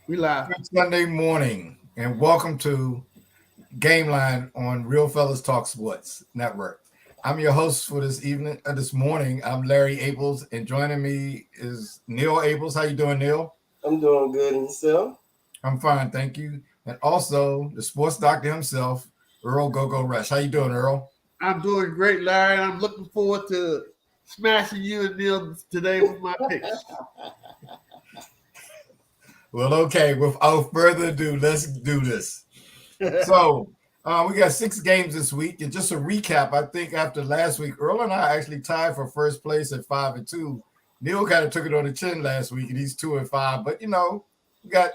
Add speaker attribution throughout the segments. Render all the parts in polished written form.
Speaker 1: We live.
Speaker 2: Good Sunday morning, and welcome to Game Line on Real Fellas Talk Sports Network. I'm your host for this morning. I'm Larry Abels, and joining me is Neal Abels. How you doing, Neal?
Speaker 3: I'm doing good and yourself.
Speaker 2: I'm fine, thank you. And also the sports doctor himself, Earl Go Rush. How you doing, Earl?
Speaker 1: I'm doing great, Larry. I'm looking forward to smashing you and Neil today with my picks.
Speaker 2: Well, okay. Without further ado, let's do this. So we got 6 games this week, and just a recap. I think after last week, Earl and I actually tied for first place at 5-2. Neil kind of took it on the chin last week, and he's 2-5. But we got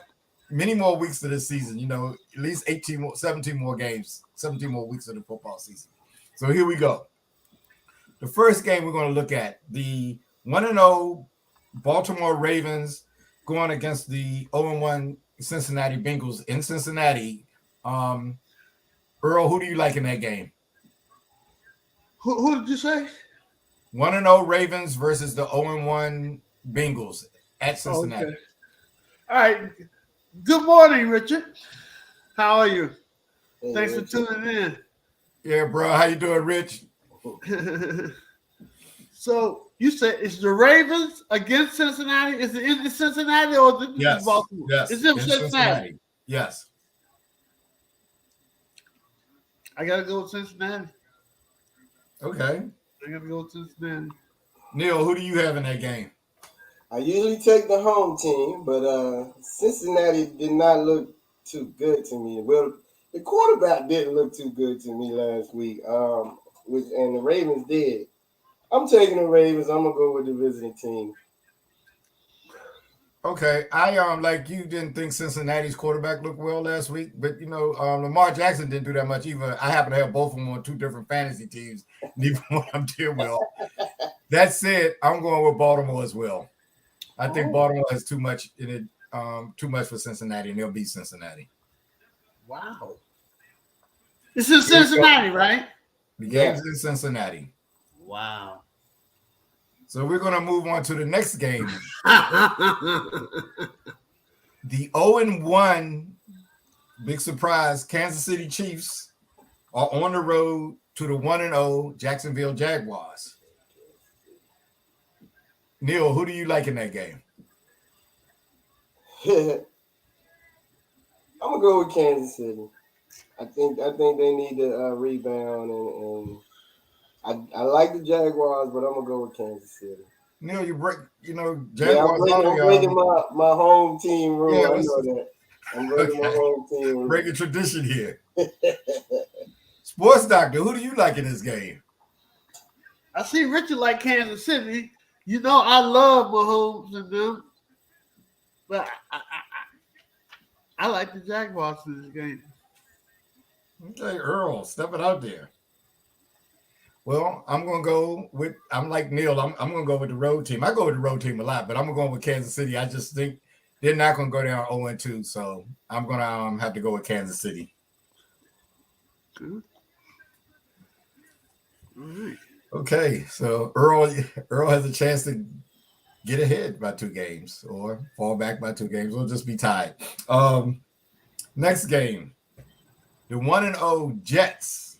Speaker 2: many more weeks to this season. At least 18 more, 17 more games, 17 more weeks of the football season. So here we go. The first game we're going to look at the 1-0 Baltimore Ravens going against the 0-1 Cincinnati Bengals in Cincinnati. Earl, who do you like in that game?
Speaker 1: Who did you say?
Speaker 2: 1-0 Ravens versus the 0-1 Bengals at Cincinnati.
Speaker 1: Okay. All right. Good morning, Richard. How are you?
Speaker 3: Hey,
Speaker 1: Thanks for
Speaker 3: Richard.
Speaker 1: tuning
Speaker 2: Yeah, bro. How you doing, Rich?
Speaker 1: in. So you said it's the Ravens against Cincinnati? Is it in Cincinnati or is it
Speaker 2: Yes.
Speaker 1: Baltimore?
Speaker 2: Yes.
Speaker 1: It's in
Speaker 2: In
Speaker 1: Cincinnati.
Speaker 2: Yes.
Speaker 1: I gotta go with Cincinnati.
Speaker 2: Okay.
Speaker 1: I gotta go with Cincinnati.
Speaker 2: Neil, who do you have in that game?
Speaker 3: I usually take the home team, but Cincinnati did not look too good to me. Well, the quarterback didn't look too good to me last week. And the Ravens did. I'm taking the Ravens. I'm gonna go with the visiting team.
Speaker 2: Okay, I like you didn't think Cincinnati's quarterback looked well last week, but Lamar Jackson didn't do that much either. I happen to have both of them on 2 different fantasy teams. Neither one of them did well. That said, I'm going with Baltimore as well. I think
Speaker 1: Oh,
Speaker 2: Baltimore has too much in it, too much for Cincinnati, and they'll beat Cincinnati.
Speaker 1: wow. It's in
Speaker 2: Here we go.
Speaker 1: Cincinnati, right?
Speaker 2: The game's
Speaker 3: Yeah.
Speaker 2: in Cincinnati,
Speaker 1: Wow.
Speaker 2: so we're going to move on to the next game.
Speaker 1: Wow.
Speaker 2: The 0-1 big surprise Kansas City Chiefs are on the road to the 1-0 Jacksonville Jaguars. Neil, who do you like in that game?
Speaker 3: I'm gonna go with Kansas City. I think they need to rebound and I like the Jaguars, but I'm gonna go with Kansas City.
Speaker 2: Neil,
Speaker 3: Yeah, I'm
Speaker 2: Jaguars
Speaker 3: breaking.
Speaker 2: only
Speaker 3: I'm breaking my home team rule.
Speaker 2: yeah,
Speaker 3: I
Speaker 2: let's
Speaker 3: know that. I'm breaking my
Speaker 2: okay.
Speaker 3: home team rule.
Speaker 2: Breaking tradition here. Sports doctor, who do you like in this game?
Speaker 1: I see Richard like Kansas City. You know I love Mahomes and them, but I like the Jaguars in this game.
Speaker 2: Okay, Earl, step it out there. Well, I'm like Neil. I'm gonna go with the road team. I go with the road team a lot, but I'm gonna go with Kansas City. I just think they're not gonna go down 0-2, so I'm gonna have to go with Kansas City.
Speaker 1: Good. All right.
Speaker 2: Okay, so Earl has a chance to get ahead by 2 games or fall back by 2 games. We'll just be tied. Next game, the 1-0 Jets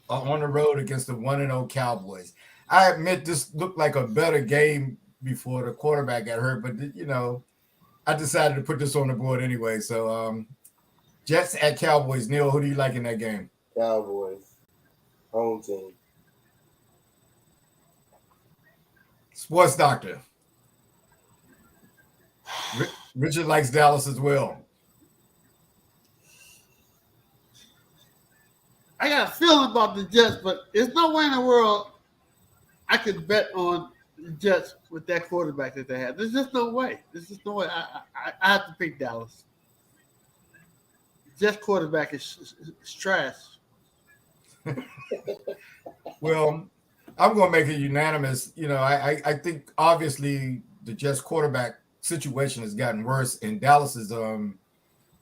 Speaker 2: are on the road against the 1-0 Cowboys. I admit this looked like a better game before the quarterback got hurt, but I decided to put this on the board anyway. So Jets at Cowboys. Neil, who do you like in that game?
Speaker 3: Cowboys, home team.
Speaker 2: Sports doctor. Richard likes Dallas as well.
Speaker 1: I got a feeling about the Jets, but there's no way in the world I could bet on the Jets with that quarterback that they have. There's just no way. There's just no way. I have to pick Dallas. Jets quarterback is trash.
Speaker 2: Well, I'm going to make it unanimous. I think obviously the Jets quarterback situation has gotten worse, and Dallas's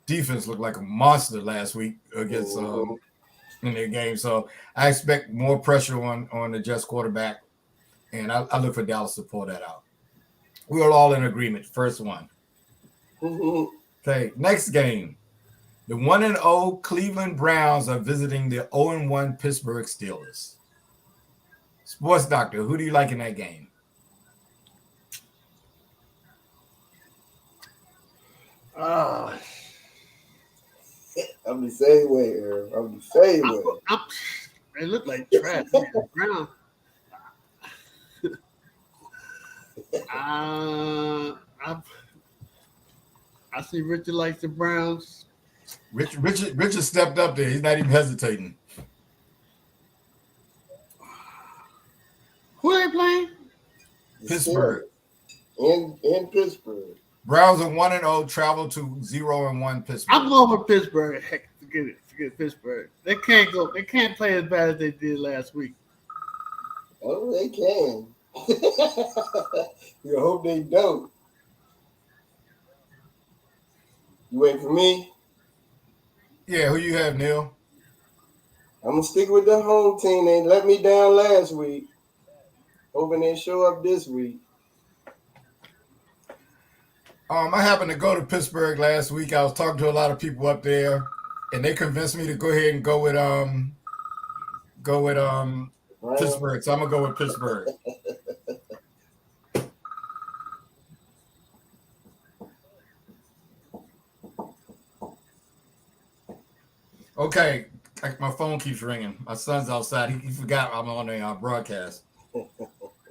Speaker 2: defense looked like a monster last week against
Speaker 3: Mhm.
Speaker 2: in their game. So I expect more pressure on the Jets quarterback, and I look for Dallas to pull that out. We are all in agreement. First one.
Speaker 3: Mhm.
Speaker 2: Okay, next game. The 1-0 Cleveland Browns are visiting the 0-1 Pittsburgh Steelers. Sports Doctor, who do you like in that game?
Speaker 1: Uh,
Speaker 3: I'm the same way, Earl. I'm the same way.
Speaker 1: they look like trash. The Browns. I see Richard likes the Browns.
Speaker 2: Richard stepped up there. He's not even hesitating.
Speaker 1: Who are they playing?
Speaker 3: The
Speaker 2: Pittsburgh.
Speaker 3: Steelers. In Pittsburgh.
Speaker 2: Browns are 1-0, travel to 0-1 Pittsburgh.
Speaker 1: I'm going for Pittsburgh. Heck, forget Pittsburgh. They can't go. They can't play as bad as they did last week.
Speaker 3: Oh, they can. You hope they don't. You wait for me?
Speaker 2: Yeah, who you have, Neal?
Speaker 3: I'm going to stick with the home team. They let me down last week. Hoping they show up this week.
Speaker 2: I happened to go to Pittsburgh last week. I was talking to a lot of people up there, and they convinced me to go ahead and go with Pittsburgh. So I'm gonna go with Pittsburgh. Okay, my phone keeps ringing. My son's outside. He forgot I'm on a broadcast.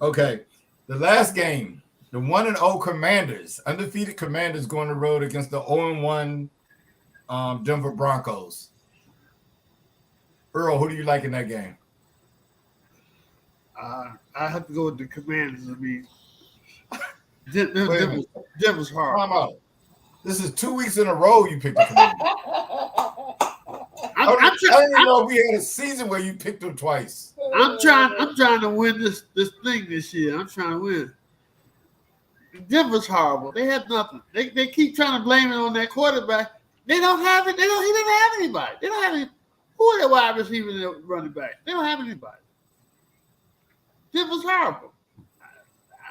Speaker 2: Okay, the last game, the 1-0 Commanders, undefeated Commanders, going on the road against the 0-1 Denver Broncos. Earl, who do you like in that game?
Speaker 1: I have to go with the Commanders. I mean, Denver's hard.
Speaker 2: Time out. This is 2 weeks in a row you picked the Commanders. I don't even know if we had a season where you picked them twice.
Speaker 1: I'm trying to win this thing this year. I'm trying to win. Denver's horrible. They have nothing. They keep trying to blame it on that quarterback. They don't have it. He doesn't have anybody. They don't have any. Who are their wide receivers and running back? They don't have anybody. Denver's horrible.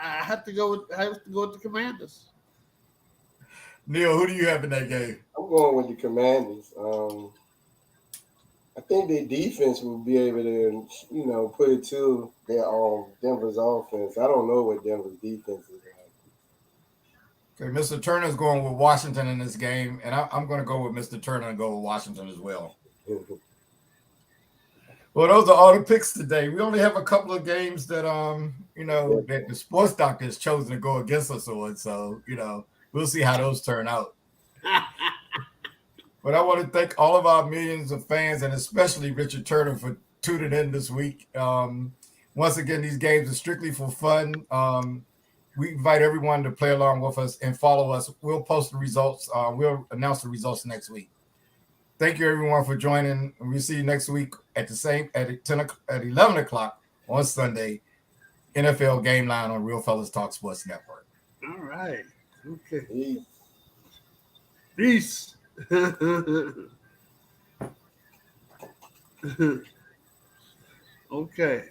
Speaker 1: I have to go with the Commanders.
Speaker 2: Neal, who do you have in that game?
Speaker 3: I'm going with the Commanders. I think their defense will be able to, put it to their Denver's offense. I don't know what Denver's defense is like.
Speaker 2: Okay, Mr. Turner's going with Washington in this game, and I'm going to go with Mr. Turner and go with Washington as well. Well, those are all the picks today. We only have a couple of games that that the sports doctor has chosen to go against us on. So, we'll see how those turn out. But I want to thank all of our millions of fans, and especially Richard Turner, for tuning in this week. Once again, these games are strictly for fun. We invite everyone to play along with us and follow us. We'll post the results. We'll announce the results next week. Thank you, everyone, for joining. We'll see you next week at 11 o'clock on Sunday. NFL Game Line on Real Fellas Talk Sports Network.
Speaker 1: All right. Okay.
Speaker 3: Peace.
Speaker 1: Okay.